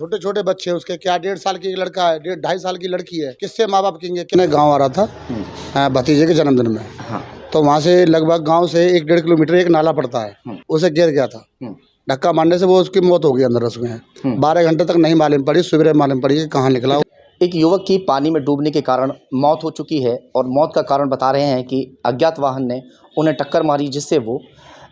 छोटे छोटे बच्चे हैं उसके, क्या 1.5 साल की एक लड़का है, 2.5 साल की लड़की है। किससे माँ बाप कहेंगे कि मैं गाँव आ रहा था भतीजे के जन्मदिन में। हाँ। तो वहाँ से लगभग गांव से 1-1.5 किलोमीटर एक नाला पड़ता है, उसे गिर गया था। धक्का मारने से वो उसकी मौत हो गई अंदर उसमें। 12 घंटे तक नहीं मालूम पड़ी, सुबह मालूम पड़ी कि कहाँ निकला। एक युवक की पानी में डूबने के कारण मौत हो चुकी है और मौत का कारण बता रहे हैं कि अज्ञात वाहन ने उन्हें टक्कर मारी, जिससे वो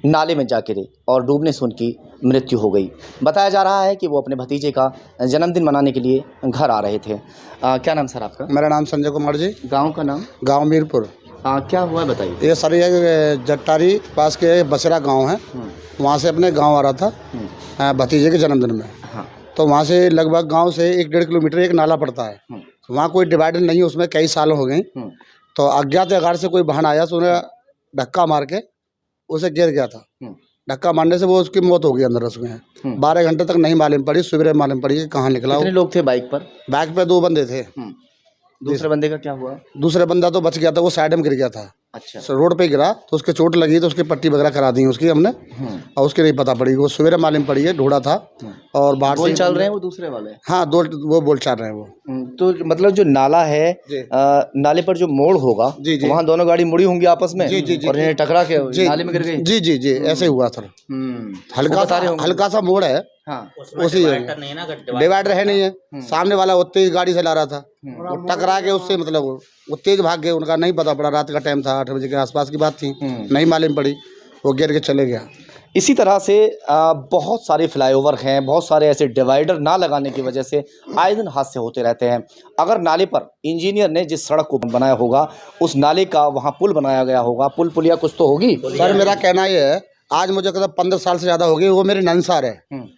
नाले में जा गिरे और डूबने से उनकी मृत्यु हो गई। बताया जा रहा है कि वो अपने भतीजे का जन्मदिन मनाने के लिए घर आ रहे थे। क्या नाम सर आपका? मेरा नाम संजय कुमार जी। गांव का नाम? गांव मीरपुर। क्या हुआ बताइए। ये सर ये जट्टारी पास के बसरा गांव है, वहाँ से अपने गांव आ रहा था भतीजे के जन्मदिन में। हाँ। तो वहाँ से लगभग गांव से 1-1.5 किलोमीटर एक नाला पड़ता है, वहाँ कोई डिवाइडर नहीं है, उसमें कई साल हो गए। तो अज्ञात आकार से कोई वाहन आया तो उन्हें धक्का मार के उसे गिर गया था। धक्का मारने से वो उसकी मौत हो गई अंदर उसमें। 12 घंटे तक नहीं मालूम पड़ी, सुबह मालूम पड़ी कि कहाँ निकला। कितने लोग थे बाइक पर? बाइक पे 2 बंदे थे। दूसरे बंदे का क्या हुआ? दूसरे बंदा तो बच गया था, वो साइड में गिर गया था। अच्छा। रोड पे गिरा तो उसके चोट लगी, तो उसकी पट्टी वगैरह करा दी उसकी हमने। और उसकी नहीं पता पड़ी, वो सवेरे मालूम पड़ी है, ढूंढा था। और बाहर से बोल चल रहे हैं वो दूसरे वाले? हाँ, वो बोल चाल रहे हैं वो। तो मतलब जो नाला है, नाले पर जो मोड़ होगा, जी जी, वहाँ दोनों गाड़ी मुड़ी होंगी आपस में। जी जी जी, और इन्हें टकरा के नाले में गिर गई। जी जी जी, ऐसे हुआ सर। हल्का सा मोड़ है। हाँ, उसी डिवाइडर है नहीं है, सामने वाला वो तेज गाड़ी से ला रहा था, वो टकरा के उससे मतलब वो तेज भाग गए। उनका नहीं पता पड़ा, रात का टाइम था, 8 बजे के आसपास की बात थी, नहीं मालूम पड़ी, वो गिर के चले गया। इसी तरह से बहुत सारे फ्लाईओवर हैं, बहुत सारे ऐसे डिवाइडर ना लगाने की वजह से आए दिन हादसे होते रहते हैं। अगर नाले पर इंजीनियर ने जिस सड़क को बनाया होगा, उस नाले का वहाँ पुल बनाया गया होगा, पुलिया कुछ तो होगी। सर मेरा कहना ये है, आज मुझे करीब 15 साल से ज़्यादा हो गई, वो मेरी नंसार है।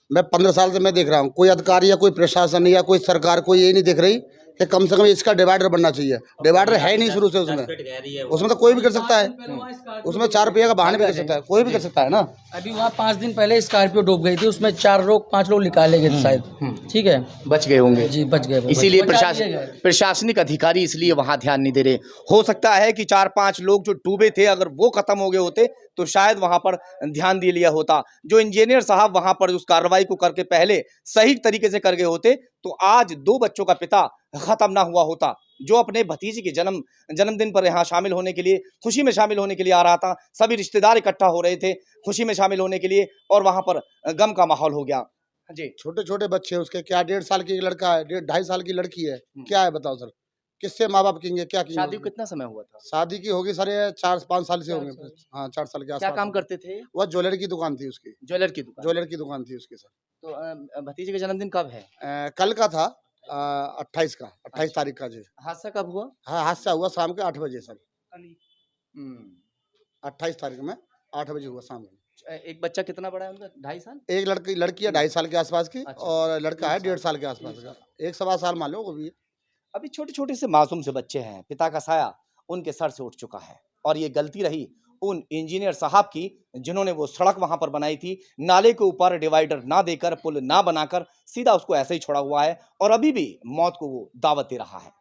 मैं 15 साल से मैं देख रहा हूँ, कोई अधिकारी या कोई प्रशासन या कोई सरकार कोई ये नहीं दिख रही कि कम से कम इसका डिवाइडर बनना चाहिए। डिवाइडर है ही नहीं शुरू से उसमें तो कोई भी कर सकता है, उसमें 4 रुपये का वाहन भी कर सकता है, कोई भी कर सकता है ना। अभी वहाँ 5 दिन पहले स्कॉर्पियो डूब गई थी, उसमें 5 लोग निकाले गए थे शायद। ठीक है, बच गए होंगे जी, बच गए। इसीलिए प्रशासनिक अधिकारी इसलिए वहाँ ध्यान नहीं दे रहे। हो सकता है कि 4-5 लोग जो डूबे थे, अगर वो खत्म हो गए होते तो शायद वहाँ पर ध्यान दे लिया होता। जो इंजीनियर साहब वहाँ पर उस कार्रवाई को करके पहले सही तरीके से कर गए होते तो आज 2 बच्चों का पिता खत्म ना हुआ होता, जो अपने भतीजे के जन्मदिन पर यहाँ शामिल होने के लिए, खुशी में शामिल होने के लिए आ रहा था। सभी रिश्तेदार इकट्ठा हो रहे थे खुशी में शामिल होने के लिए, और वहाँ पर गम का माहौल हो गया। जी, छोटे छोटे बच्चे हैं उसके, क्या 1.5 साल की एक लड़का है, 2.5 साल की लड़की है। क्या है बताओ सर, किससे माँ बाप कहेंगे क्या कहेंगे? शादी को कितना समय हुआ था? शादी की होगी सर, ये 4-5 साल से होंगे। हाँ, 4 साल के आसपास। क्या काम करते थे? वह ज्वेलरी की दुकान थी उसकी। ज्वेलर की दुकान? ज्वेलर की दुकान थी उसकी सर। तो भतीजे का जन्मदिन कब है? कल का था, 28 का, 28 तारीख का जी। हादसा कब हुआ? हाँ, हादसा हुआ शाम के 8 बजे सर। 28 हम्म। तारीख में 8 बजे हुआ शाम को। एक बच्चा कितना बड़ा है उनका? 2.5 साल? एक लड़की है 2.5 साल के आसपास की। अच्छा। और लड़का है 1.5 साल के आसपास का, 1 सवा साल मान लो वो भी। अभी छोटे-छोटे से मासूम से बच्चे हैं, पिता का साया उनके सर से उठ चुका है, और ये गलती रही उन इंजीनियर साहब की, जिन्होंने वो सड़क वहाँ पर बनाई थी, नाले के ऊपर डिवाइडर ना देकर, पुल ना बनाकर सीधा उसको ऐसे ही छोड़ा हुआ है, और अभी भी मौत को वो दावत दे रहा है।